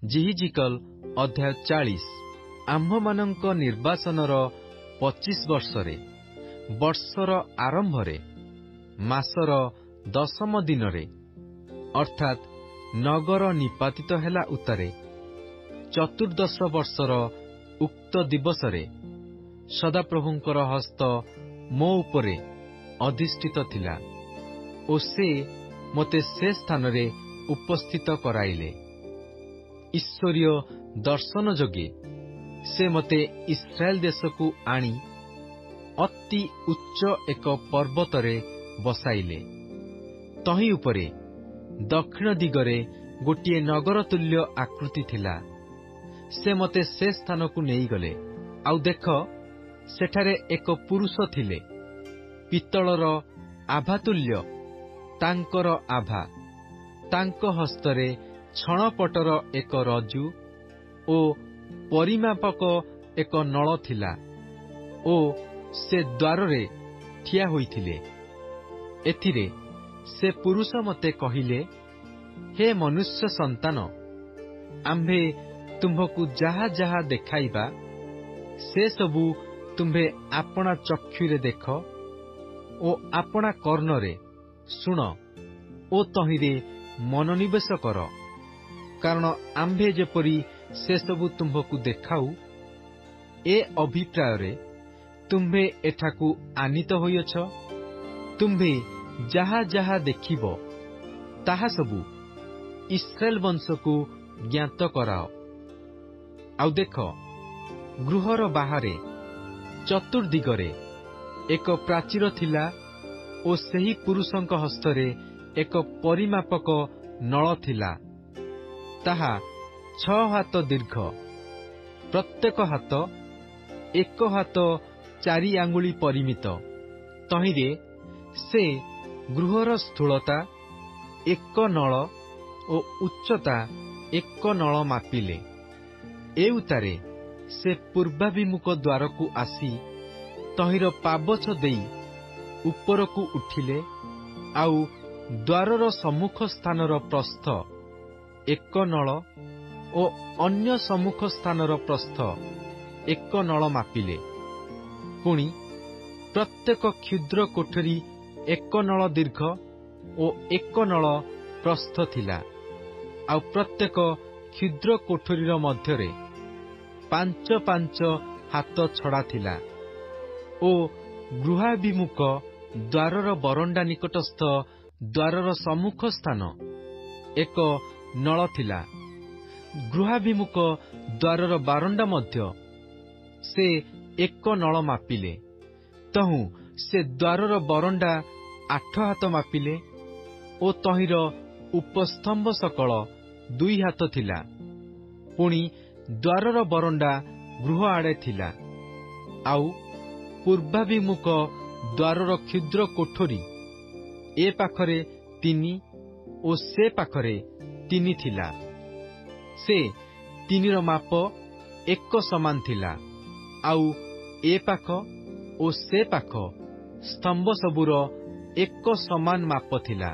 ଜିହିଜିକଲ ଅଧ୍ୟାୟ 40। ଆମ୍ଭମାନଙ୍କ ନିର୍ବାସନର 25 ବର୍ଷରେ, ବର୍ଷର ଆରମ୍ଭରେ, ମାସର 10ମ ଦିନରେ, ଅର୍ଥାତ୍ ନଗର ନିପାତିତ ହେଲା ଉତ୍ତାରେ, 14 ବର୍ଷର ଉକ୍ତ ଦିବସରେ ସଦାପ୍ରଭୁଙ୍କର ହସ୍ତ ମୋ ଉପରେ ଅଧିଷ୍ଠିତ ଥିଲା ଓ ସେ ମୋତେ ସେ ସ୍ଥାନରେ ଉପସ୍ଥିତ କରାଇଲେ। ଈଶ୍ୱରୀୟ ଦର୍ଶନ ଯୋଗେ ସେ ମୋତେ ଇସ୍ରାଏଲ ଦେଶକୁ ଆଣି ଅତି ଉଚ୍ଚ ଏକ ପର୍ବତରେ ବସାଇଲେ। ତହିଁ ଉପରେ ଦକ୍ଷିଣ ଦିଗରେ ଗୋଟିଏ ନଗର ତୁଲ୍ୟ ଆକୃତି ଥିଲା। ସେ ମୋତେ ସେ ସ୍ଥାନକୁ ନେଇଗଲେ। ଆଉ ଦେଖ, ସେଠାରେ ଏକ ପୁରୁଷ ଥିଲେ, ପିତ୍ତଳର ଆଭାତୁଲ୍ୟ ତାଙ୍କର ଆଭା, ତାଙ୍କ ହସ୍ତରେ ଛଣପଟର ଏକ ରଜୁ ଓ ପରିମାପକ ଏକ ନଳ ଥିଲା ଓ ସେ ଦ୍ୱାରରେ ଠିଆ ହୋଇଥିଲେ। ଏଥିରେ ସେ ପୁରୁଷ ମୋତେ କହିଲେ, ହେ ମନୁଷ୍ୟ ସନ୍ତାନ, ଆମ୍ଭେ ତୁମ୍ଭକୁ ଯାହା ଯାହା ଦେଖାଇବା, ସେ ସବୁ ତୁମ୍ଭେ ଆପଣା ଚକ୍ଷୁରେ ଦେଖ ଓ ଆପଣା କର୍ଣ୍ଣରେ ଶୁଣ ଓ ତହିଁରେ ମନୋନିବେଶ କର, କାରଣ ଆମ୍ଭେ ଯେପରି ସେସବୁ ତୁମ୍ଭକୁ ଦେଖାଉ, ଏ ଅଭିପ୍ରାୟରେ ତୁମ୍ଭେ ଏଠାକୁ ଆନିତ ହୋଇଅଛ। ତୁମ୍ଭେ ଯାହା ଯାହା ଦେଖିବ, ତାହା ସବୁ ଇସ୍ରାଏଲ ବଂଶକୁ ଜ୍ଞାତ କରାଅ। ଆଉ ଦେଖ, ଗୃହର ବାହାରେ ଚତୁର୍ଦିଗରେ ଏକ ପ୍ରାଚୀର ଥିଲା ଓ ସେହି ପୁରୁଷଙ୍କ ହସ୍ତରେ ଏକ ପରିମାପକ ନଳ ଥିଲା। ତାହା 6 ହାତ ଦୀର୍ଘ, ପ୍ରତ୍ୟେକ ହାତ 1 ହାତ 4 ଆଙ୍ଗୁଳି ପରିମିତ। ତହିଁରେ ସେ ଗୃହର ସ୍ଥୂଳତା 1 ନଳ ଓ ଉଚ୍ଚତା 1 ନଳ ମାପିଲେ। ଏ ଉତ୍ତାରେ ସେ ପୂର୍ବାଭିମୁଖ ଦ୍ୱାରକୁ ଆସି ତହିଁର ପାବଛ ଦେଇ ଉପରକୁ ଉଠିଲେ। ଆଉ ଦ୍ୱାରର ସମ୍ମୁଖ ସ୍ଥାନର ପ୍ରସ୍ଥ 1 ନଳ ଓ ଅନ୍ୟ ସମ୍ମୁଖ ସ୍ଥାନର ପ୍ରସ୍ଥ 1 ନଳ ମାପିଲେ। ପୁଣି ପ୍ରତ୍ୟେକ କ୍ଷୁଦ୍ର କୋଠରୀ 1 ନଳ ଦୀର୍ଘ ଓ 1 ନଳ ପ୍ରସ୍ଥ ଥିଲା। ଆଉ ପ୍ରତ୍ୟେକ କ୍ଷୁଦ୍ର କୋଠରୀର ମଧ୍ୟରେ 5 ହାତ ଛଡ଼ା ଥିଲା ଓ ଗୃହାଭିମୁଖ ଦ୍ୱାରର ବରଣ୍ଡା ନିକଟସ୍ଥ ଦ୍ୱାରର ସମ୍ମୁଖ ସ୍ଥାନ 1 ନଳ ଥିଲା। ଗୃହାଭିମୁଖ ଦ୍ୱାରର ବାରଣ୍ଡା ମଧ୍ୟ ସେ 1 ନଳ ମାପିଲେ। ତହୁଁ ସେ ଦ୍ୱାରର ବରଣ୍ଡା 8 ହାତ ମାପିଲେ ଓ ତହିଁର ଉପସ୍ତମ୍ଭ ସକଳ 2 ହାତ ଥିଲା। ପୁଣି ଦ୍ୱାରର ବରଣ୍ଡା ଗୃହ ଆଡ଼େ ଥିଲା। ଆଉ ପୂର୍ବାଭିମୁଖ ଦ୍ୱାରର କ୍ଷୁଦ୍ର କୋଠରୀ ଏ ପାଖରେ 3 ଓ ସେ ପାଖରେ 3 ଥିଲା। ସେ 3ର ମାପ 1 ସମାନ ଥିଲା। ଆଉ ଏ ପାଖ ଓ ସେ ପାଖ ସ୍ତମ୍ଭ ସବୁର 1 ସମାନ ମାପ ଥିଲା।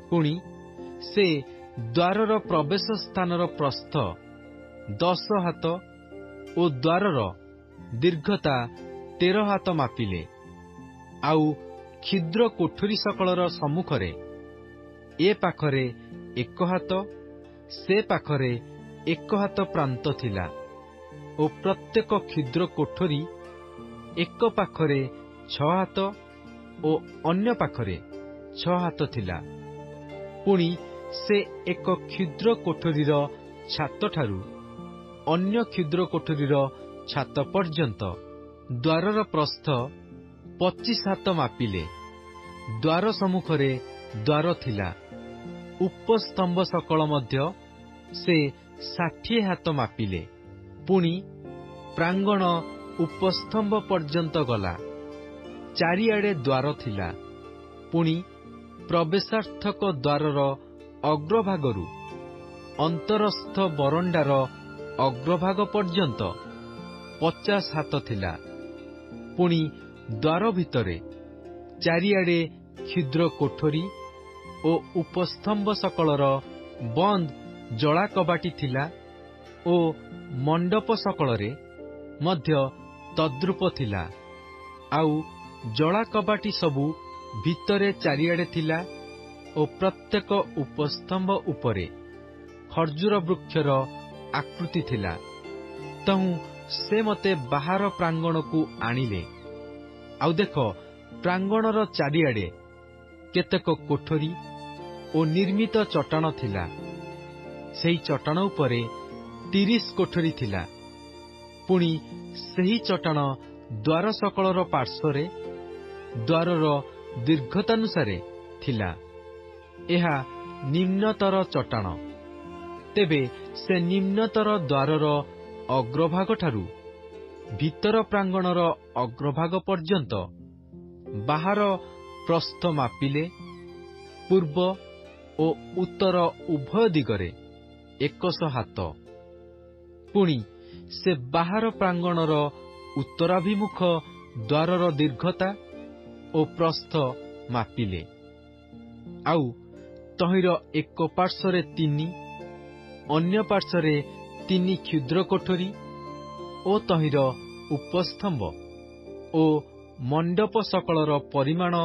ପୁଣି ସେ ଦ୍ୱାରର ପ୍ରବେଶ ସ୍ଥାନର ପ୍ରସ୍ଥ 10 ହାତ ଓ ଦ୍ୱାରର ଦୀର୍ଘତା 13 ହାତ ମାପିଲେ। ଆଉ କ୍ଷୁଦ୍ର କୋଠରୀ ସକଳର ସମ୍ମୁଖରେ ଏ ପାଖରେ 1 ହାତ, ସେ ପାଖରେ 1 ହାତ ପ୍ରାନ୍ତ ଥିଲା ଓ ପ୍ରତ୍ୟେକ କ୍ଷୁଦ୍ର କୋଠରୀ ଏକ ପାଖରେ 6 ହାତ ଓ ଅନ୍ୟ ପାଖରେ 6 ହାତ ଥିଲା। ପୁଣି ସେ ଏକ କ୍ଷୁଦ୍ର କୋଠରୀର ଛାତଠାରୁ ଅନ୍ୟ କ୍ଷୁଦ୍ର କୋଠରୀର ଛାତ ପର୍ଯ୍ୟନ୍ତ ଦ୍ୱାରର ପ୍ରସ୍ଥ 25 ହାତ ମାପିଲେ। ଦ୍ୱାର ସମ୍ମୁଖରେ ଦ୍ୱାର ଥିଲା। ଉପସ୍ତମ୍ଭ ସକଳ ମଧ୍ୟ ସେ 60 ହାତ ମାପିଲେ। ପୁଣି ପ୍ରାଙ୍ଗଣ ଉପସ୍ତମ୍ଭ ପର୍ଯ୍ୟନ୍ତ ଗଲା। ଚାରିଆଡ଼େ ଦ୍ୱାର ଥିଲା। ପୁଣି ପ୍ରବେଶାର୍ଥକ ଦ୍ୱାରର ଅଗ୍ରଭାଗରୁ ଅନ୍ତରସ୍ଥ ବରଣ୍ଡାର ଅଗ୍ରଭାଗ ପର୍ଯ୍ୟନ୍ତ 50 ହାତ ଥିଲା। ପୁଣି ଦ୍ୱାର ଭିତରେ ଚାରିଆଡ଼େ କ୍ଷୁଦ୍ର କୋଠରୀ ଓ ଉପସ୍ତମ୍ଭ ସକଳର ବନ୍ଦ ଜଳା କବାଟି ଥିଲା ଓ ମଣ୍ଡପ ସକଳରେ ମଧ୍ୟ ତଦ୍ରୂପ ଥିଲା। ଆଉ ଜଳା କବାଟି ସବୁ ଭିତରେ ଚାରିଆଡ଼େ ଥିଲା ଓ ପ୍ରତ୍ୟେକ ଉପସ୍ତମ୍ଭ ଉପରେ ଖର୍ଜୁର ବୃକ୍ଷର ଆକୃତି ଥିଲା। ତହୁଁ ସେ ମୋତେ ବାହାର ପ୍ରାଙ୍ଗଣକୁ ଆଣିଲେ। ଆଉ ଦେଖ, ପ୍ରାଙ୍ଗଣର ଚାରିଆଡ଼େ କେତେକ କୋଠରୀ ଓ ନିର୍ମିତ ଚଟାଣ ଥିଲା। ସେହି ଚଟାଣ ଉପରେ 30 କୋଠରୀ ଥିଲା। ପୁଣି ସେହି ଚଟାଣ ଦ୍ୱାର ସକଳର ପାର୍ଶ୍ୱରେ ଦ୍ୱାରର ଦୀର୍ଘତାନୁସାରେ ଥିଲା। ଏହା ନିମ୍ନତର ଚଟାଣ। ତେବେ ସେ ନିମ୍ନତର ଦ୍ୱାରର ଅଗ୍ରଭାଗଠାରୁ ଭିତର ପ୍ରାଙ୍ଗଣର ଅଗ୍ରଭାଗ ପର୍ଯ୍ୟନ୍ତ ବାହାର ପ୍ରସ୍ଥ ମାପିଲେ ପୂର୍ବ ଓ ଉତ୍ତର ଉଭୟ ଦିଗରେ 100 ହାତ। ପୁଣି ସେ ବାହାର ପ୍ରାଙ୍ଗଣର ଉତ୍ତରାଭିମୁଖ ଦ୍ୱାରର ଦୀର୍ଘତା ଓ ପ୍ରସ୍ଥ ମାପିଲେ। ଆଉ ତହିଁର ଏକ ପାର୍ଶ୍ୱରେ 3, ଅନ୍ୟ ପାର୍ଶ୍ୱରେ 3 କ୍ଷୁଦ୍ର କୋଠରୀ ଓ ତହିଁର ଉପସ୍ତମ୍ଭ ଓ ମଣ୍ଡପ ସକଳର ପରିମାଣ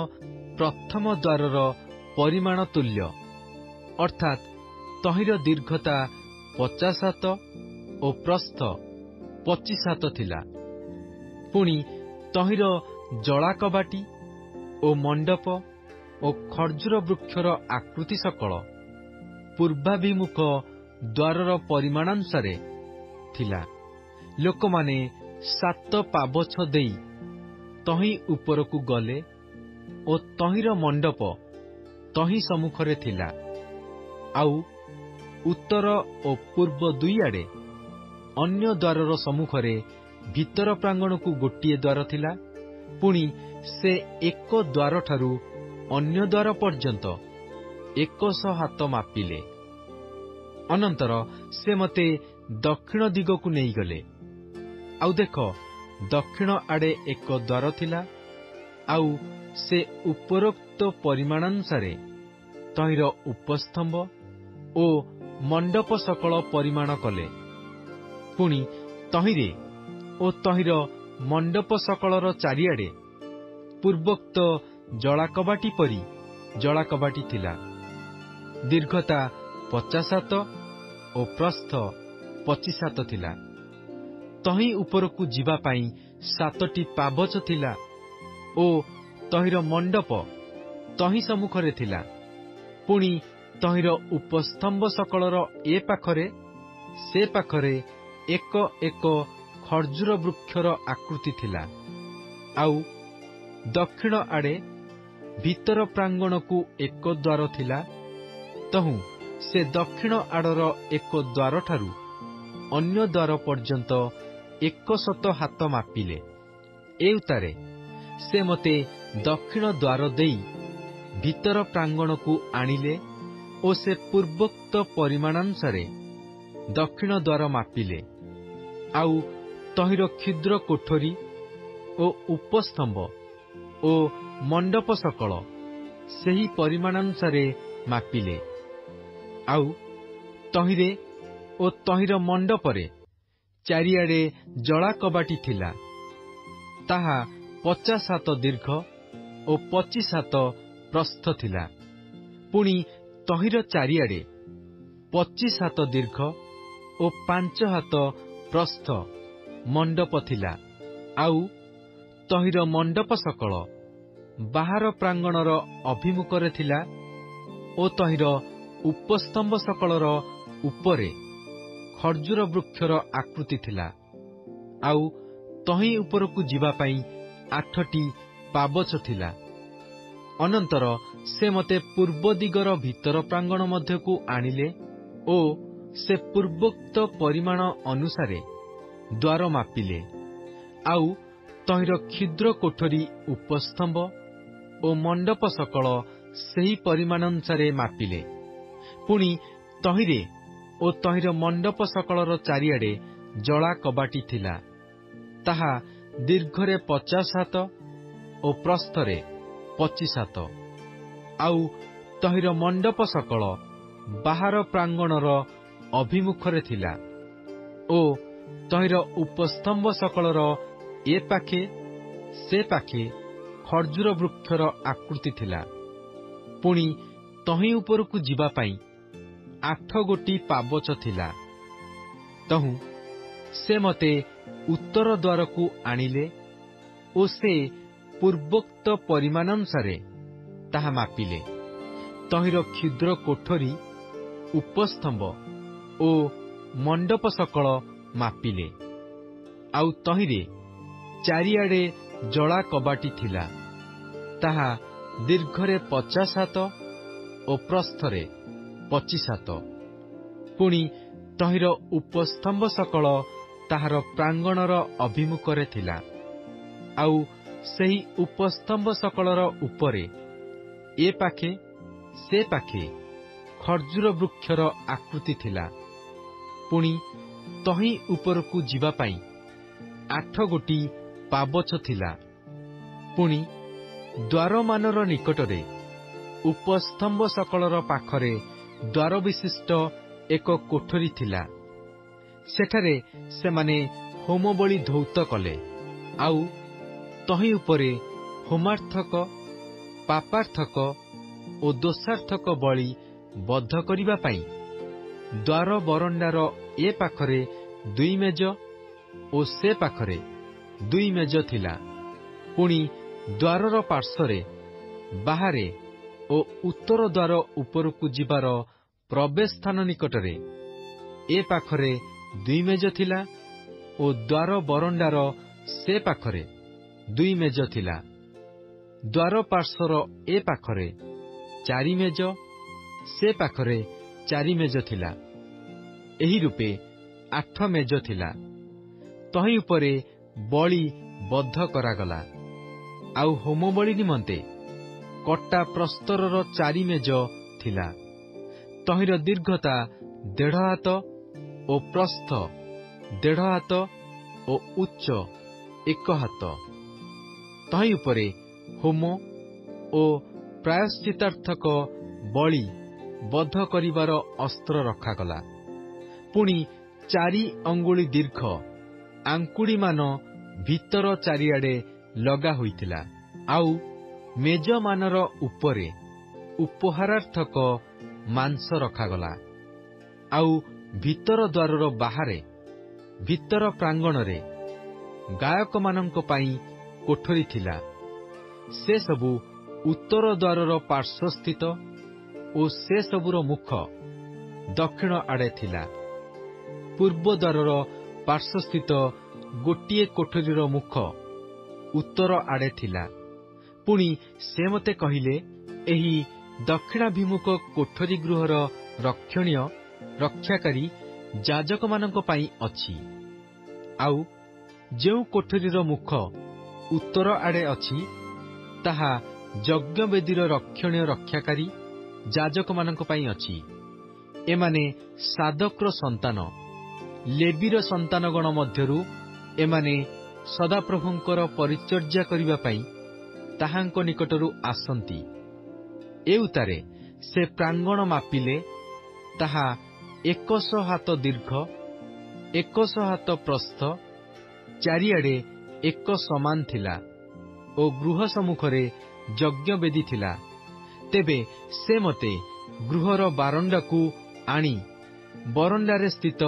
ପ୍ରଥମ ଦ୍ୱାରର ପରିମାଣ ତୁଲ୍ୟ, ଅର୍ଥାତ୍ ତହିଁର ଦୀର୍ଘତା 50 ହାତ ଓ ପ୍ରସ୍ଥ 25 ହାତ ଥିଲା। ପୁଣି ତହିଁର ଜଳା କବାଟି ଓ ମଣ୍ଡପ ଓ ଖର୍ଜୁର ବୃକ୍ଷର ଆକୃତି ସକଳ ପୂର୍ବାଭିମୁଖ ଦ୍ୱାରର ପରିମାଣାନୁସାରେ ଥିଲା। ଲୋକମାନେ 7 ପାବଛ ଦେଇ ତହିଁ ଉପରକୁ ଗଲେ ଓ ତହିଁର ମଣ୍ଡପ ତହିଁ ସମ୍ମୁଖରେ ଥିଲା। ଆଉ ଉତ୍ତର ଓ ପୂର୍ବ ଦୁଇଆଡ଼େ ଅନ୍ୟ ଦ୍ୱାରର ସମ୍ମୁଖରେ ଭିତର ପ୍ରାଙ୍ଗଣକୁ ଗୋଟିଏ ଦ୍ୱାର ଥିଲା। ପୁଣି ସେ ଏକ ଦ୍ୱାରଠାରୁ ଅନ୍ୟ ଦ୍ୱାର ପର୍ଯ୍ୟନ୍ତ 100 ହାତ ମାପିଲେ। ଅନନ୍ତର ସେ ମୋତେ ଦକ୍ଷିଣ ଦିଗକୁ ନେଇଗଲେ। ଆଉ ଦେଖ, ଦକ୍ଷିଣ ଆଡ଼େ ଏକ ଦ୍ୱାର ଥିଲା। ଆଉ ସେ ଉପରୋକ୍ତ ପରିମାଣାନୁସାରେ ତହିଁର ଉପସ୍ତମ୍ଭ ଓ ମଣ୍ଡପ ସକଳ ପରିମାଣ କଲେ। ପୁଣି ତହିଁରେ ଓ ତହିଁର ମଣ୍ଡପ ସକଳର ଚାରିଆଡ଼େ ପୂର୍ବୋକ୍ତ ଜଳା କବାଟି ପରି ଜଳା କବାଟି ଥିଲା। ଦୀର୍ଘତା 50 ହାତ ଓ ପ୍ରସ୍ଥ 25 ହାତ ଥିଲା। ତହିଁ ଉପରକୁ ଯିବା ପାଇଁ 7ଟି ପାବଛ ଥିଲା ଓ ତହିଁର ମଣ୍ଡପ ତହିଁ ସମ୍ମୁଖରେ ଥିଲା। ପୁଣି ତହିଁର ଉପସ୍ତମ୍ଭ ସକଳର ଏ ପାଖରେ ସେ ପାଖରେ ଏକ ଏକ ଖର୍ଜୁର ବୃକ୍ଷର ଆକୃତି ଥିଲା। ଆଉ ଦକ୍ଷିଣ ଆଡ଼େ ଭିତର ପ୍ରାଙ୍ଗଣକୁ ଏକ ଦ୍ୱାର ଥିଲା। ତହୁଁ ସେ ଦକ୍ଷିଣ ଆଡ଼ର ଏକ ଦ୍ୱାରଠାରୁ ଅନ୍ୟ ଦ୍ୱାର ପର୍ଯ୍ୟନ୍ତ 100 ହାତ ମାପିଲେ। ଏ ଉତ୍ତାରେ ସେ ମୋତେ ଦକ୍ଷିଣ ଦ୍ୱାର ଦେଇ ଭିତର ପ୍ରାଙ୍ଗଣକୁ ଆଣିଲେ ଓ ସେ ପୂର୍ବୋକ୍ତ ପରିମାଣାନୁସାରେ ଦକ୍ଷିଣ ଦ୍ୱାର ମାପିଲେ। ଆଉ ତହିଁର କ୍ଷୁଦ୍ର କୋଠରୀ ଓ ଉପସ୍ତମ୍ଭ ଓ ମଣ୍ଡପ ସକଳ ସେହି ପରିମାଣାନୁସାରେ ମାପିଲେ। ଆଉ ତହିଁରେ ଓ ତହିଁର ମଣ୍ଡପରେ ଚାରିଆଡ଼େ ଜଳା କବାଟି ଥିଲା। ତାହା 50 ହାତ ଦୀର୍ଘ ଓ 25 ହାତ ପ୍ରସ୍ଥ ଥିଲା। ପୁଣି ତହିଁର ଚାରିଆଡ଼େ 25 ହାତ ଦୀର୍ଘ ଓ 5 ହାତ ପ୍ରସ୍ଥ ମଣ୍ଡପ ଥିଲା। ଆଉ ତହିଁର ମଣ୍ଡପ ସକଳ ବାହାର ପ୍ରାଙ୍ଗଣର ଅଭିମୁଖରେ ଥିଲା ଓ ତହିଁର ଉପସ୍ତମ୍ଭ ସକଳର ଉପରେ ଖର୍ଜୁର ବୃକ୍ଷର ଆକୃତି ଥିଲା। ଆଉ ତହିଁ ଉପରକୁ ଯିବା ପାଇଁ 8ଟି ପାବଛ ଥିଲା। ଅନନ୍ତର ସେ ମୋତେ ପୂର୍ବ ଦିଗର ଭିତର ପ୍ରାଙ୍ଗଣ ମଧ୍ୟକୁ ଆଣିଲେ ଓ ସେ ପୂର୍ବୋକ୍ତ ପରିମାଣ ଅନୁସାରେ ଦ୍ୱାର ମାପିଲେ। ଆଉ ତହିଁର କ୍ଷୁଦ୍ର କୋଠରୀ ଉପସ୍ତମ୍ଭ ଓ ମଣ୍ଡପ ସକଳ ସେହି ପରିମାଣାନୁସାରେ ମାପିଲେ। ପୁଣି ତହିଁରେ ଓ ତହିଁର ମଣ୍ଡପ ସକଳର ଚାରିଆଡ଼େ ଜଳା କବାଟି ଥିଲା। ତାହା ଦୀର୍ଘରେ 50 ହାତ ଓ ପ୍ରସ୍ଥରେ 25 ହାତ। ଆଉ ତହିଁର ମଣ୍ଡପ ସକଳ ବାହାର ପ୍ରାଙ୍ଗଣର ଅଭିମୁଖରେ ଥିଲା ଓ ତହିଁର ଉପସ୍ତମ୍ଭ ସକଳର ଏ ପାଖେ ସେ ପାଖେ ଖର୍ଜୁର ବୃକ୍ଷର ଆକୃତି ଥିଲା। ପୁଣି ତହିଁ ଉପରକୁ ଯିବା ପାଇଁ 8 ଗୋଟି ପାବଚ ଥିଲା। ତହୁଁ ସେ ମୋତେ ଉତ୍ତର ଦ୍ୱାରକୁ ଆଣିଲେ ଓ ସେ ପୂର୍ବୋକ୍ତ ପରିମାଣାନୁସାରେ ତାହା ମାପିଲେ। ତହିଁର କ୍ଷୁଦ୍ର କୋଠରୀ, ଉପସ୍ତମ୍ଭ ଓ ମଣ୍ଡପ ସକଳ ମାପିଲେ। ଆଉ ତହିଁରେ ଚାରିଆଡ଼େ ଜଳା କବାଟି ଥିଲା। ତାହା ଦୀର୍ଘରେ 50 ହାତ ଓ ପ୍ରସ୍ଥରେ 25 ହାତ। ପୁଣି ତହିଁର ଉପସ୍ତମ୍ଭ ସକଳ ତାହାର ପ୍ରାଙ୍ଗଣର ଅଭିମୁଖରେ ଥିଲା। ଆଉ ସେହି ଉପସ୍ତମ୍ଭ ସକଳର ଉପରେ ଏ ପାଖେ ସେ ପାଖେ ଖର୍ଜୁର ବୃକ୍ଷର ଆକୃତି ଥିଲା। ପୁଣି ତହିଁ ଉପରକୁ ଯିବା ପାଇଁ 8 ଗୋଟି ପାବଛ ଥିଲା। ପୁଣି ଦ୍ୱାରମାନର ନିକଟରେ ଉପସ୍ତମ୍ଭ ସକଳର ପାଖରେ ଦ୍ୱାର ବିଶିଷ୍ଟ ଏକ କୋଠରୀ ଥିଲା। ସେଠାରେ ସେମାନେ ହୋମବଳି ଧୌତ କଲେ। ଆଉ ତହିଁ ଉପରେ ହୋମାର୍ଥକ, ପାପାର୍ଥକ ଓ ଦୋଷାର୍ଥକ ବଳି ବଦ୍ଧ କରିବା ପାଇଁ ଦ୍ୱାର ବରଣ୍ଡାର ଏ ପାଖରେ 2 ମେଜ ଓ ସେ ପାଖରେ 2 ମେଜ ଥିଲା। ପୁଣି ଦ୍ୱାରର ପାର୍ଶ୍ୱରେ ବାହାରେ ଓ ଉତ୍ତର ଦ୍ୱାର ଉପରକୁ ଯିବାର ପ୍ରବେଶ ସ୍ଥାନ ନିକଟରେ ଏ ପାଖରେ 2 ମେଜ ଥିଲା ଓ ଦ୍ୱାର ବରଣ୍ଡାର ସେ ପାଖରେ 2 ମେଜ ଥିଲା। ଦ୍ୱାର ପାର୍ଶ୍ୱର ଏ ପାଖରେ 4 ମେଜ, ସେ ପାଖରେ 4 ମେଜ ଥିଲା। ଏହି ରୂପେ 8 ମେଜ ଥିଲା। ତହିଁ ଉପରେ ବଳି ବଦ୍ଧ କରାଗଲା। ଆଉ ହୋମବଳି ନିମନ୍ତେ କଟା ପ୍ରସ୍ତରର 4 ମେଜ ଥିଲା। ତହିଁର ଦୀର୍ଘତା 1.5 ହାତ ଓ ପ୍ରସ୍ଥ 1.5 ହାତ ଓ ଉଚ୍ଚ 1 ହାତ। ତହିଁ ଉପରେ ହୋମ ଓ ପ୍ରାୟଶ୍ଚିତାର୍ଥକ ବଳି ବଦ୍ଧ କରିବାର ଅସ୍ତ୍ର ରଖାଗଲା। ପୁଣି 4 ଅଙ୍ଗୁଳି ଦୀର୍ଘ ଆଙ୍କୁଡ଼ିମାନ ଭିତର ଚାରିଆଡ଼େ ଲଗା ହୋଇଥିଲା। ଆଉ ମେଜମାନର ଉପରେ ଉପହାରାର୍ଥକ ମାଂସ ରଖାଗଲା। ଆଉ ଭିତର ଦ୍ୱାରର ବାହାରେ ଭିତର ପ୍ରାଙ୍ଗଣରେ ଗାୟକମାନଙ୍କ ପାଇଁ କୋଠରୀ ଥିଲା। ସେ ସବୁ ଉତ୍ତର ଦ୍ୱାରର ପାର୍ଶ୍ୱସ୍ଥିତ ଓ ସେ ସବୁର ମୁଖ ଦକ୍ଷିଣ ଆଡ଼େ ଥିଲା। ପୂର୍ବ ଦ୍ୱାରର ପାର୍ଶ୍ୱସ୍ଥିତ ଗୋଟିଏ କୋଠରୀର ମୁଖ ଉତ୍ତର ଆଡ଼େ ଥିଲା। ପୁଣି ସେ ମୋତେ କହିଲେ, ଏହି ଦକ୍ଷିଣାଭିମୁଖ କୋଠରୀ ଗୃହର ରକ୍ଷଣୀୟ ରକ୍ଷାକାରୀ ଯାଜକମାନଙ୍କ ପାଇଁ ଅଛି। ଆଉ ଯେଉଁ କୋଠରୀର ମୁଖ ଉତ୍ତର ଆଡ଼େ ଅଛି, ତାହା ଯଜ୍ଞବେଦୀର ରକ୍ଷଣୀୟ ରକ୍ଷାକାରୀ ଯାଜକମାନଙ୍କ ପାଇଁ ଅଛି। ଏମାନେ ସାଦୋକର ସନ୍ତାନ, ଲେବୀର ସନ୍ତାନଗଣ ମଧ୍ୟରୁ ଏମାନେ ସଦାପ୍ରଭୁଙ୍କର ପରିଚର୍ଯ୍ୟା କରିବା ପାଇଁ ତାହାଙ୍କ ନିକଟରୁ ଆସନ୍ତି। ଏ ଉତ୍ତାରେ ସେ ପ୍ରାଙ୍ଗଣ ମାପିଲେ। ତାହା 100 ହାତ ଦୀର୍ଘ, 100 ହାତ ପ୍ରସ୍ଥ, ଚାରିଆଡ଼େ ଏକ ସମାନ ଥିଲା ଓ ଗୃହ ସମ୍ମୁଖରେ ଯଜ୍ଞବେଦୀ ଥିଲା। ତେବେ ସେ ମୋତେ ଗୃହର ବାରଣ୍ଡାକୁ ଆଣି ବରଣ୍ଡାରେ ସ୍ଥିତ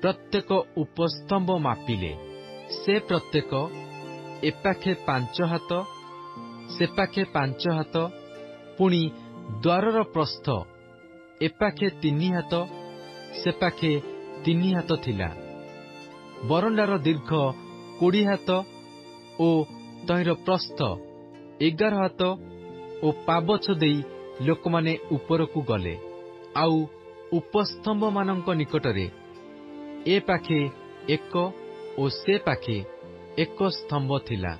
ପ୍ରତ୍ୟେକ ଉପସ୍ତମ୍ଭ ମାପିଲେ। ସେ ପ୍ରତ୍ୟେକ ଏପାଖେ 5 ହାତ, ସେପାଖେ 5 ହାତ। ପୁଣି ଦ୍ୱାରର ପ୍ରସ୍ଥ ଏପାଖେ 3 ହାତ, ସେପାଖେ 3 ହାତ ଥିଲା। ବରଣ୍ଡାର ଦୀର୍ଘ 20 ହାତ ଓ ତହିଁର ପ୍ରସ୍ଥ 11 ହାତ ଓ ପାବଛ ଦେଇ ଲୋକମାନେ ଉପରକୁ ଗଲେ। ଆଉ ଉପସ୍ତମ୍ଭମାନଙ୍କ ନିକଟରେ ଏ ପାଖେ 1 ଓ ସେ ପାଖେ 1 ସ୍ତମ୍ଭ ଥିଲା।